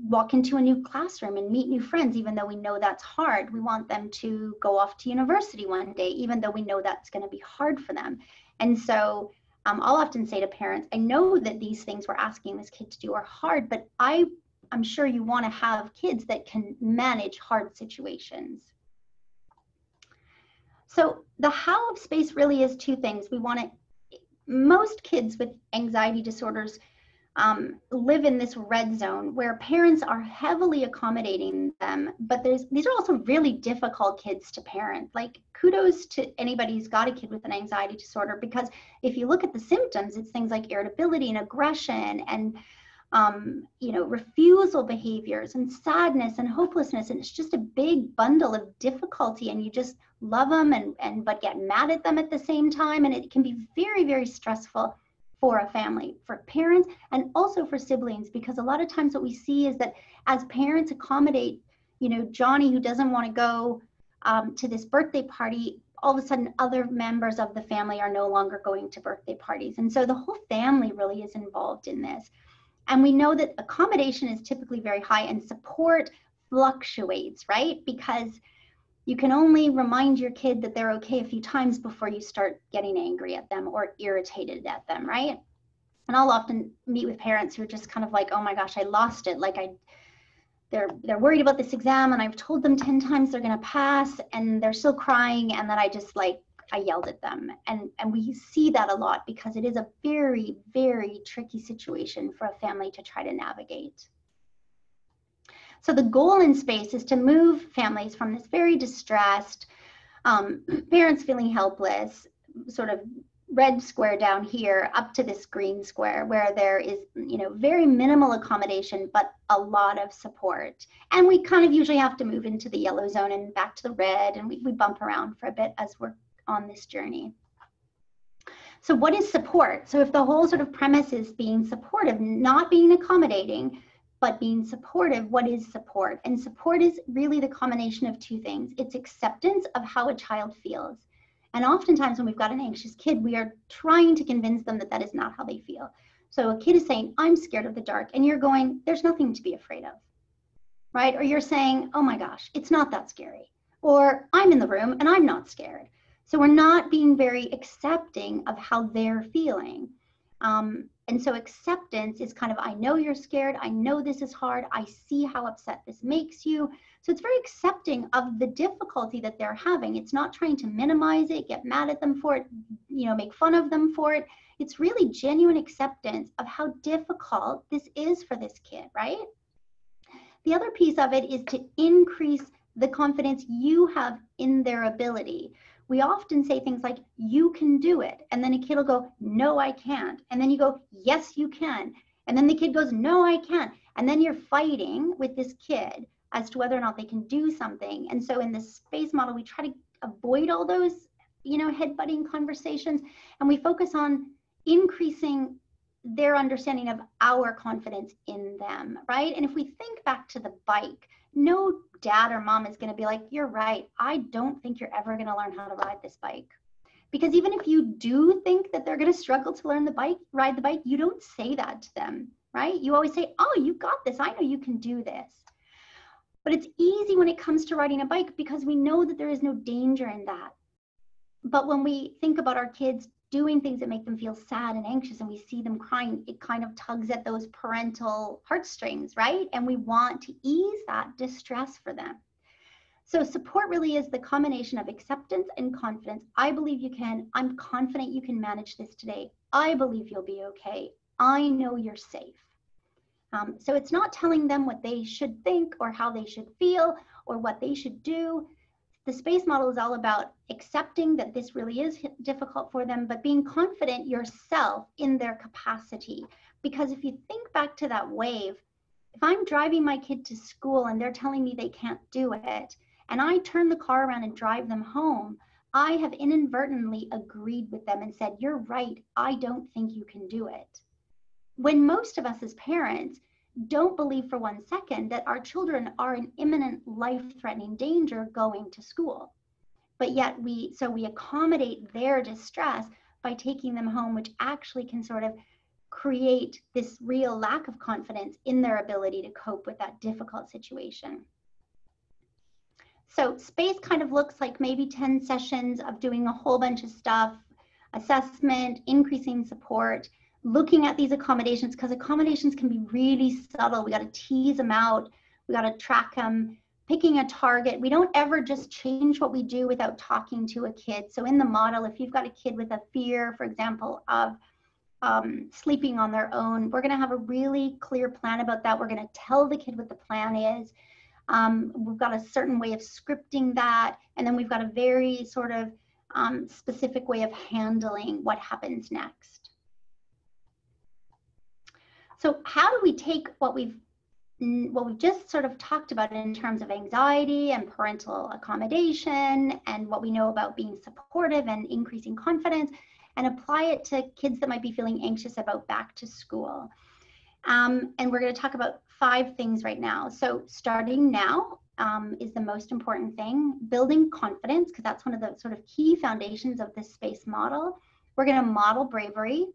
walk into a new classroom and meet new friends, even though we know that's hard. We want them to go off to university one day, even though we know that's going to be hard for them. And so I'll often say to parents, I know that these things we're asking this kid to do are hard, but I'm sure you want to have kids that can manage hard situations. So the how of space really is two things. Most kids with anxiety disorders live in this red zone where parents are heavily accommodating them, but these are also really difficult kids to parent. Like, kudos to anybody who's got a kid with an anxiety disorder, because if you look at the symptoms, it's things like irritability and aggression and refusal behaviors and sadness and hopelessness. And it's just a big bundle of difficulty, and you just love them but get mad at them at the same time. And it can be very, very stressful for a family, for parents, and also for siblings, because a lot of times what we see is that as parents accommodate, Johnny, who doesn't want to go to this birthday party, all of a sudden other members of the family are no longer going to birthday parties. And so the whole family really is involved in this. And we know that accommodation is typically very high and support fluctuates, right? Because you can only remind your kid that they're okay a few times before you start getting angry at them or irritated at them, right? And I'll often meet with parents who are just kind of like, oh my gosh, I lost it. Like they're worried about this exam, and I've told them 10 times they're going to pass, and they're still crying, and then I yelled at them. And we see that a lot because it is a very, very tricky situation for a family to try to navigate. So the goal in SPACE is to move families from this very distressed, parents feeling helpless, sort of red square down here, up to this green square where there is, very minimal accommodation, but a lot of support. And we kind of usually have to move into the yellow zone and back to the red, and we bump around for a bit as we're on this journey. So what is support? So if the whole sort of premise is being supportive, not being accommodating, but being supportive, what is support? And support is really the combination of two things. It's acceptance of how a child feels. And oftentimes when we've got an anxious kid, we are trying to convince them that that is not how they feel. So a kid is saying, I'm scared of the dark. And you're going, there's nothing to be afraid of, right? Or you're saying, oh my gosh, it's not that scary. Or I'm in the room and I'm not scared. So we're not being very accepting of how they're feeling. And so acceptance is kind of, I know you're scared. I know this is hard. I see how upset this makes you. So it's very accepting of the difficulty that they're having. It's not trying to minimize it, get mad at them for it, make fun of them for it. It's really genuine acceptance of how difficult this is for this kid, right? The other piece of it is to increase the confidence you have in their ability. We often say things like, you can do it. And then a kid will go, no, I can't. And then you go, yes, you can. And then the kid goes, no, I can't. And then you're fighting with this kid as to whether or not they can do something. And so in this SPACE model, we try to avoid all those, head-butting conversations. And we focus on increasing their understanding of our confidence in them, right? And if we think back to the bike, no dad or mom is going to be like, you're right, I don't think you're ever going to learn how to ride this bike. Because even if you do think that they're going to struggle to ride the bike, you don't say that to them, right? You always say, oh, you got this. I know you can do this. But it's easy when it comes to riding a bike because we know that there is no danger in that. But when we think about our kids doing things that make them feel sad and anxious and we see them crying, it kind of tugs at those parental heartstrings, right? And we want to ease that distress for them. So support really is the combination of acceptance and confidence. I believe you can. I'm confident you can manage this today. I believe you'll be okay. I know you're safe. So it's not telling them what they should think or how they should feel or what they should do. The SPACE model is all about accepting that this really is difficult for them, but being confident yourself in their capacity. Because if you think back to that wave, if I'm driving my kid to school and they're telling me they can't do it, and I turn the car around and drive them home, I have inadvertently agreed with them and said, you're right, I don't think you can do it. When most of us as parents don't believe for 1 second that our children are in imminent life-threatening danger going to school. But yet we accommodate their distress by taking them home, which actually can sort of create this real lack of confidence in their ability to cope with that difficult situation. So SPACE kind of looks like maybe 10 sessions of doing a whole bunch of stuff, assessment, increasing support, looking at these accommodations, because accommodations can be really subtle. We got to tease them out. We got to track them, picking a target. We don't ever just change what we do without talking to a kid. So in the model, if you've got a kid with a fear, for example, of sleeping on their own, we're going to have a really clear plan about that. We're going to tell the kid what the plan is. We've got a certain way of scripting that. And then we've got a very sort of specific way of handling what happens next. So how do we take what we've just sort of talked about in terms of anxiety and parental accommodation and what we know about being supportive and increasing confidence, and apply it to kids that might be feeling anxious about back to school? And we're going to talk about 5 things right now. So starting now is the most important thing. Building confidence, because that's one of the sort of key foundations of this space model. We're going to model bravery.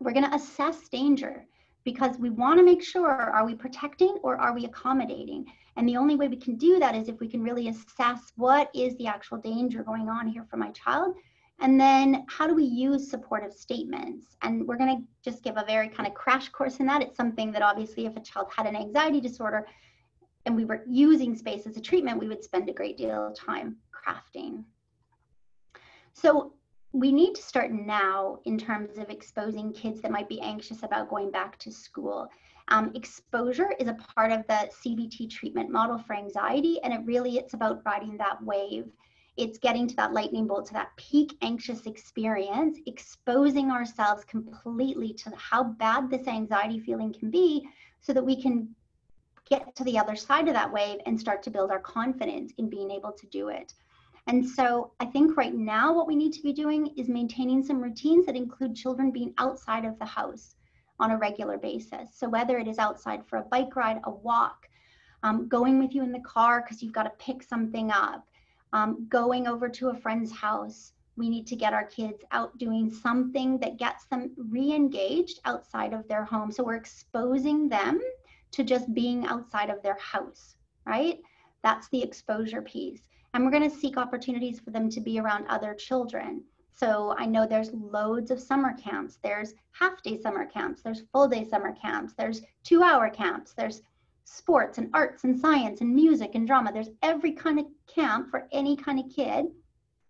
We're going to assess danger, because we want to make sure, are we protecting or are we accommodating? And the only way we can do that is if we can really assess what is the actual danger going on here for my child. And then how do we use supportive statements? And we're going to just give a very kind of crash course in that. It's something that obviously if a child had an anxiety disorder and we were using space as a treatment, we would spend a great deal of time crafting. So we need to start now in terms of exposing kids that might be anxious about going back to school. Exposure is a part of the CBT treatment model for anxiety, and it's about riding that wave. It's getting to that lightning bolt, to that peak anxious experience, exposing ourselves completely to how bad this anxiety feeling can be so that we can get to the other side of that wave and start to build our confidence in being able to do it. And so I think right now what we need to be doing is maintaining some routines that include children being outside of the house on a regular basis. So whether it is outside for a bike ride, a walk, going with you in the car because you've got to pick something up, going over to a friend's house. We need to get our kids out doing something that gets them re-engaged outside of their home. So we're exposing them to just being outside of their house, right? That's the exposure piece. And we're going to seek opportunities for them to be around other children. So I know there's loads of summer camps. There's half-day summer camps. There's full-day summer camps. There's 2-hour camps. There's sports and arts and science and music and drama. There's every kind of camp for any kind of kid.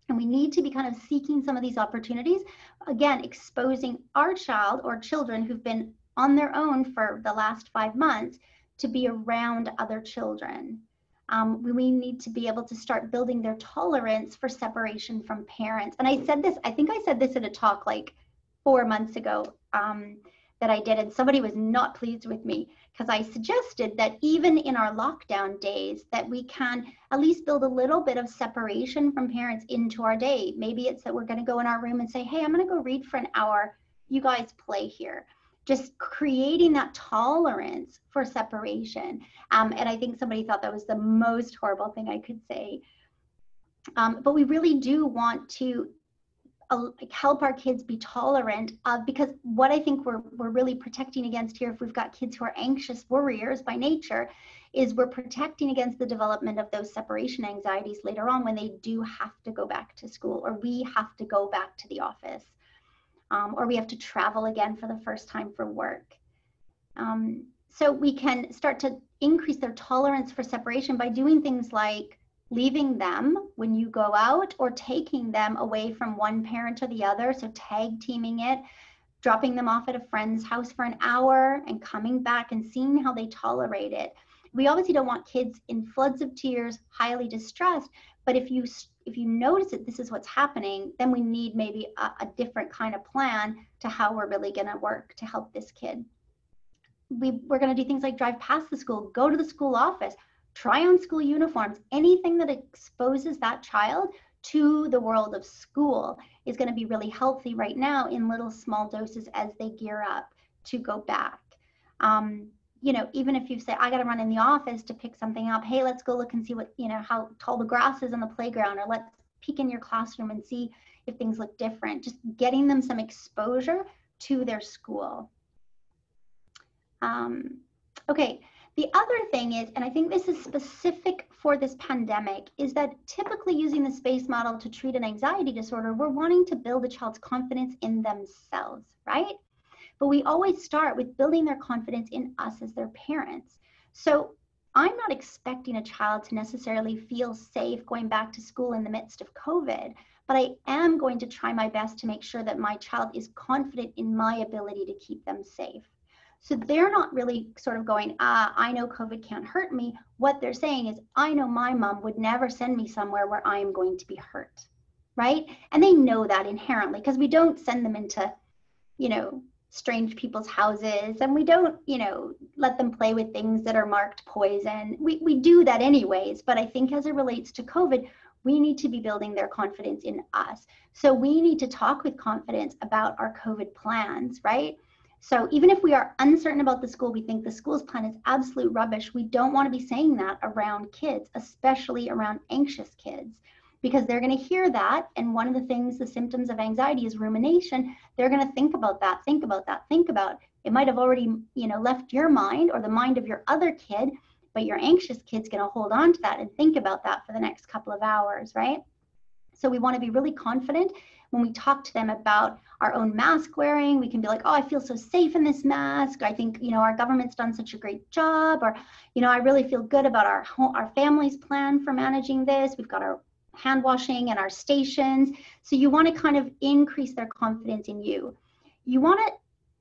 And we need to be kind of seeking some of these opportunities. Again, exposing our child or children who've been on their own for the last 5 months to be around other children. We need to be able to start building their tolerance for separation from parents. And I think I said this at a talk like 4 months ago that I did, and somebody was not pleased with me because I suggested that even in our lockdown days that we can at least build a little bit of separation from parents into our day. Maybe it's that we're going to go in our room and say, hey, I'm going to go read for an hour. You guys play here. Just creating that tolerance for separation. And I think somebody thought that was the most horrible thing I could say. But we really do want to help our kids be tolerant of, because what I think we're really protecting against here, if we've got kids who are anxious worriers by nature, is we're protecting against the development of those separation anxieties later on when they do have to go back to school, or we have to go back to the office. Or we have to travel again for the first time for work. So we can start to increase their tolerance for separation by doing things like leaving them when you go out, or taking them away from one parent to the other. So tag teaming it, dropping them off at a friend's house for an hour and coming back and seeing how they tolerate it. We obviously don't want kids in floods of tears, highly distressed, but if you notice that this is what's happening, then we need maybe a different kind of plan to how we're really going to work to help this kid. We're going to do things like drive past the school, go to the school office, try on school uniforms. Anything that exposes that child to the world of school is going to be really healthy right now in little small doses as they gear up to go back. You know, even if you say, I got to run in the office to pick something up, hey, let's go look and see what, you know, how tall the grass is on the playground, or let's peek in your classroom and see if things look different. Just getting them some exposure to their school. Okay, the other thing is, and I think this is specific for this pandemic, is that typically using the SPACE model to treat an anxiety disorder, we're wanting to build a child's confidence in themselves, right? But we always start with building their confidence in us as their parents. So I'm not expecting a child to necessarily feel safe going back to school in the midst of COVID, but I am going to try my best to make sure that my child is confident in my ability to keep them safe. So they're not really sort of going, I know COVID can't hurt me. What they're saying is, I know my mom would never send me somewhere where I am going to be hurt, right? And they know that inherently, because we don't send them into, you know, strange people's houses, and we don't, let them play with things that are marked poison. We do that anyways, but I think as it relates to COVID, we need to be building their confidence in us. So we need to talk with confidence about our COVID plans, right? So even if we are uncertain about the school, we think the school's plan is absolute rubbish, we don't want to be saying that around kids, especially around anxious kids, because they're going to hear that. And one of the things, the symptoms of anxiety is rumination. They're going to think about that, think about that, think about. It might have already, left your mind or the mind of your other kid, but your anxious kid's going to hold on to that and think about that for the next couple of hours, right? So we want to be really confident when we talk to them about our own mask wearing. We can be like, oh, I feel so safe in this mask. I think, our government's done such a great job. Or, I really feel good about our family's plan for managing this. We've got our hand washing and our stations. So you want to kind of increase their confidence in you. You want to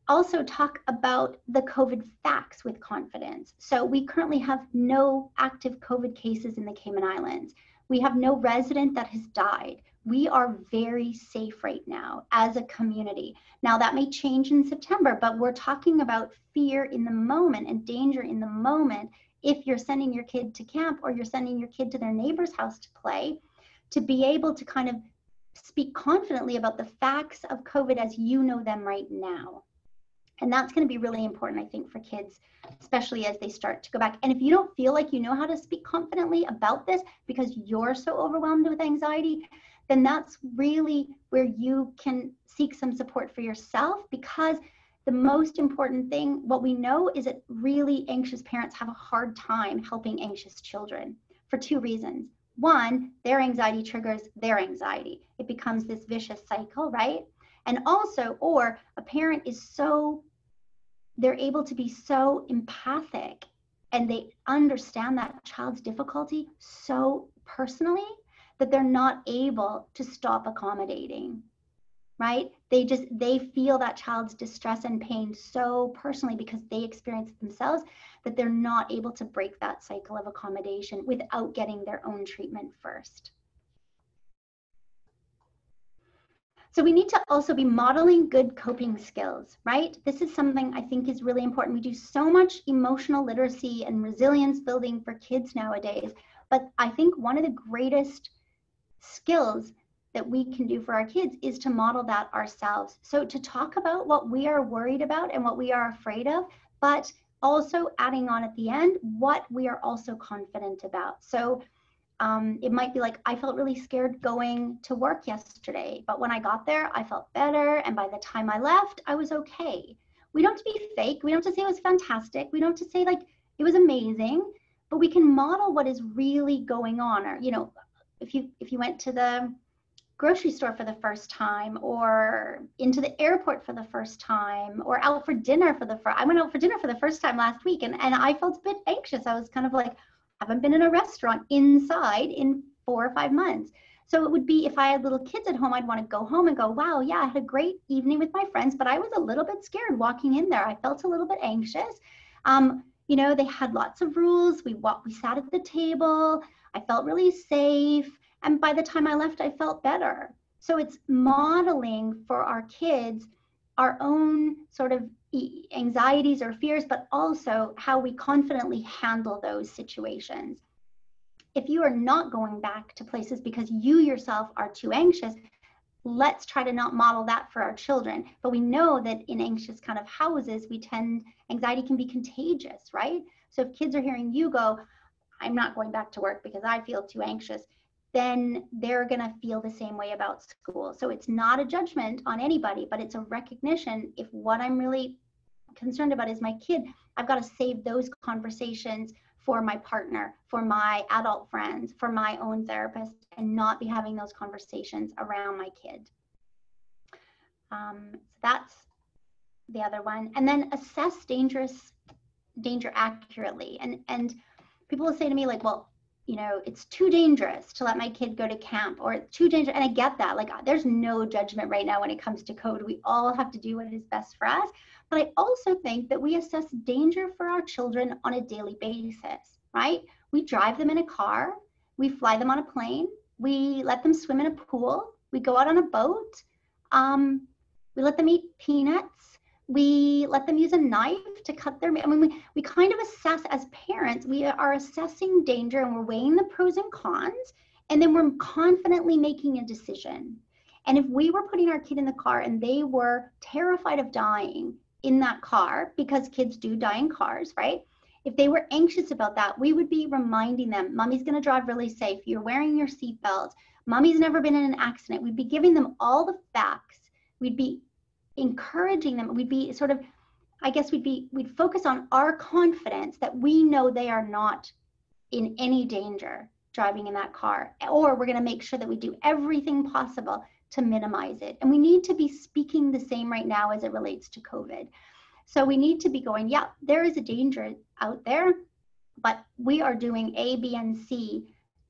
also talk about the COVID facts with confidence. So we currently have no active COVID cases in the Cayman Islands. We have no resident that has died. We are very safe right now as a community. Now that may change in September, but we're talking about fear in the moment and danger in the moment. If you're sending your kid to camp or you're sending your kid to their neighbor's house to play, to be able to kind of speak confidently about the facts of COVID as you know them right now. And that's going to be really important, I think, for kids, especially as they start to go back. And if you don't feel like you know how to speak confidently about this because you're so overwhelmed with anxiety, then that's really where you can seek some support for yourself, because the most important thing, what we know is that really anxious parents have a hard time helping anxious children for two reasons. One, their anxiety triggers their anxiety. It becomes this vicious cycle, right? And also, or a parent is they're able to be so empathic and they understand that child's difficulty so personally that they're not able to stop accommodating, right? They feel that child's distress and pain so personally because they experience it themselves that they're not able to break that cycle of accommodation without getting their own treatment first. So we need to also be modeling good coping skills, right? This is something I think is really important. We do so much emotional literacy and resilience building for kids nowadays, but I think one of the greatest skills that we can do for our kids is to model that ourselves. So to talk about what we are worried about and what we are afraid of, but also adding on at the end what we are also confident about. So it might be like, I felt really scared going to work yesterday, but when I got there, I felt better. And by the time I left, I was okay. We don't have to be fake. We don't have to say it was fantastic. We don't have to say like it was amazing, but we can model what is really going on. Or, if you went to the grocery store for the first time, or into the airport for the first time, or out for dinner for I went out for dinner for the first time last week, and I felt a bit anxious. I was kind of like, haven't been in a restaurant inside in 4 or 5 months. So it would be, if I had little kids at home, I'd want to go home and go, wow, yeah, I had a great evening with my friends, but I was a little bit scared walking in there. I felt a little bit anxious. They had lots of rules. We sat at the table. I felt really safe. And by the time I left, I felt better. So it's modeling for our kids our own sort of anxieties or fears, but also how we confidently handle those situations. If you are not going back to places because you yourself are too anxious, let's try to not model that for our children. But we know that in anxious kind of houses, anxiety can be contagious, right? So if kids are hearing you go, I'm not going back to work because I feel too anxious, then they're going to feel the same way about school. So it's not a judgment on anybody, but it's a recognition. If what I'm really concerned about is my kid, I've got to save those conversations for my partner, for my adult friends, for my own therapist, and not be having those conversations around my kid. So that's the other one. And then assess danger accurately. And people will say to me like, well, it's too dangerous to let my kid go to camp, or it's too dangerous. And I get that. Like, there's no judgment right now when it comes to COVID. We all have to do what is best for us. But I also think that we assess danger for our children on a daily basis, right? We drive them in a car. We fly them on a plane. We let them swim in a pool. We go out on a boat. We let them eat peanuts. We let them use a knife to cut their, I mean, we kind of assess as parents, we are assessing danger and we're weighing the pros and cons, and then we're confidently making a decision. And if we were putting our kid in the car and they were terrified of dying in that car, because kids do die in cars, right? If they were anxious about that, we would be reminding them, mommy's going to drive really safe. You're wearing your seatbelt. Mommy's never been in an accident. We'd be giving them all the facts. We'd be encouraging them. We'd be sort of, I guess we'd focus on our confidence that we know they are not in any danger driving in that car, or we're going to make sure that we do everything possible to minimize it. And we need to be speaking the same right now as it relates to COVID. So we need to be going, yeah, there is a danger out there, but we are doing A, B, and C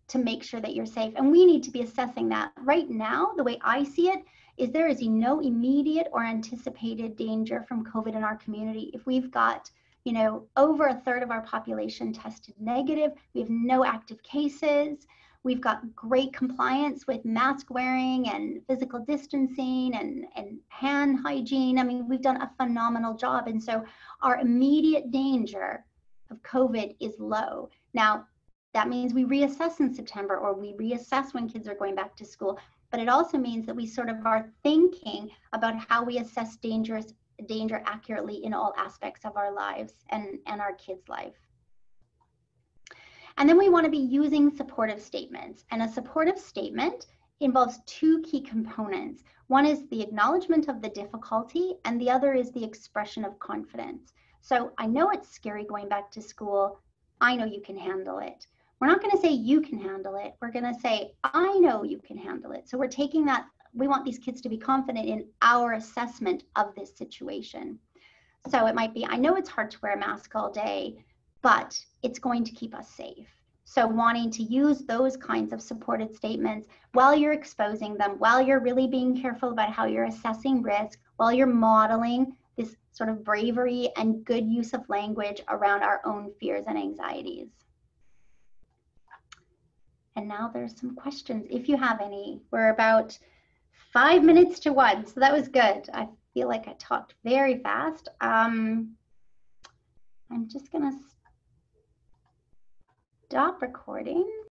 to make sure that you're safe. And we need to be assessing that. Right now, the way I see it is there is no immediate or anticipated danger from COVID in our community. If we've got, you know, over a third of our population tested negative, we have no active cases, we've got great compliance with mask wearing and physical distancing and hand hygiene. I mean, we've done a phenomenal job. And so our immediate danger of COVID is low. Now, that means we reassess in September, or we reassess when kids are going back to school. But it also means that we sort of are thinking about how we assess danger accurately in all aspects of our lives and our kids' life. And then we want to be using supportive statements. And a supportive statement involves two key components. One is the acknowledgement of the difficulty, and the other is the expression of confidence. So I know it's scary going back to school. I know you can handle it. We're not going to say you can handle it. We're going to say, I know you can handle it. So we're taking that, we want these kids to be confident in our assessment of this situation. So it might be, I know it's hard to wear a mask all day, but it's going to keep us safe. So wanting to use those kinds of supported statements while you're exposing them, while you're really being careful about how you're assessing risk, while you're modeling this sort of bravery and good use of language around our own fears and anxieties. And now there's some questions, if you have any. We're about 5 minutes to 1, so that was good. I feel like I talked very fast. I'm just gonna stop recording.